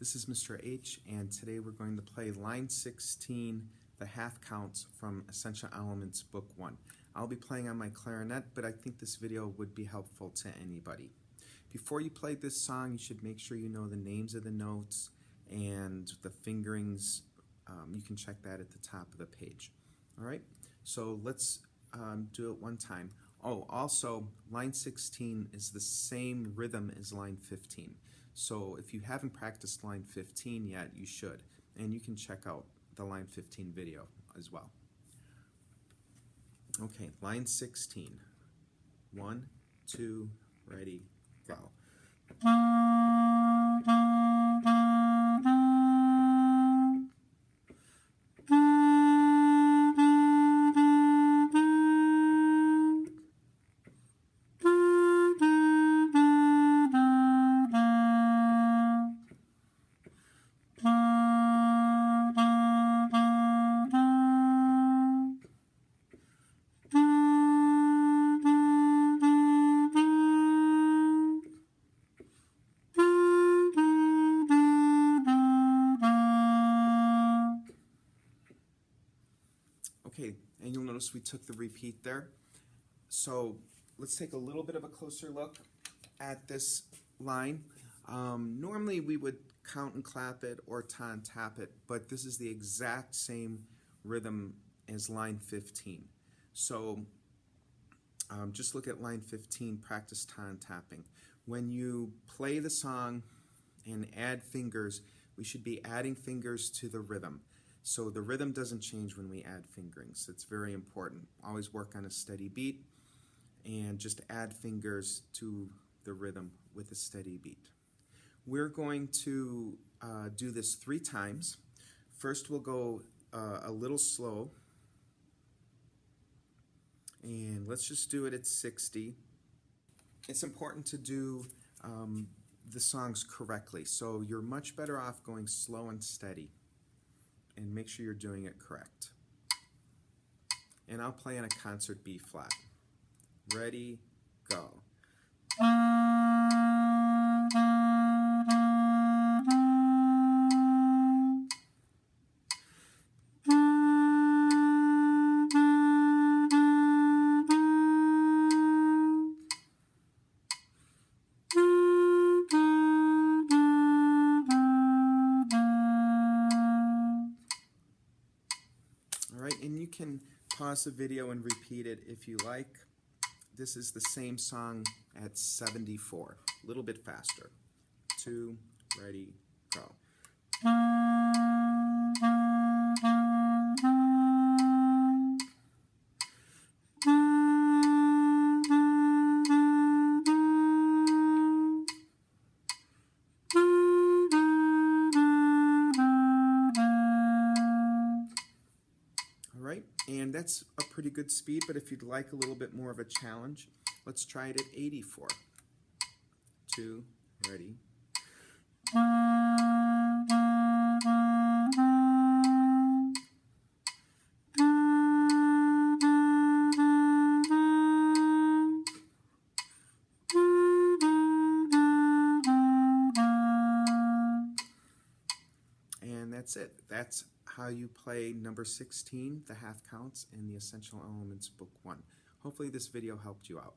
This is Mr. H, and today we're going to play line 16, the half counts from Essential Elements Book 1. I'll be playing on my clarinet, but I think this video would be helpful to anybody. Before you play this song, you should make sure you know the names of the notes and the fingerings. You can check that at the top of the page. All right, so let's do it one time. Oh, also, line 16 is the same rhythm as line 15. So if you haven't practiced line 15 yet, you should. And you can check out the line 15 video as well. Okay, line 16. 1, 2, ready, go. Okay, and you'll notice we took the repeat there. So let's take a little bit of a closer look at this line. Normally we would count and clap it or ta and tap it, but this is the exact same rhythm as line 15. So just look at line 15, practice ta and tapping. When you play the song and add fingers, we should be adding fingers to the rhythm. So the rhythm doesn't change when we add fingerings. It's very important. Always work on a steady beat and just add fingers to the rhythm with a steady beat. We're going to do this 3 times. First we'll go a little slow, and let's just do it at 60. It's important to do the songs correctly, so you're much better off going slow and steady. And make sure you're doing it correct. And I'll play on a concert B flat. Ready, go. And you can pause the video and repeat it if you like. This is the same song at 74, a little bit faster. 2, ready, go. And that's a pretty good speed, but if you'd like a little bit more of a challenge, let's try it at 84. 2, ready. And that's it. That's how you play number 16, the half counts, in the Essential Elements Book 1. Hopefully this video helped you out.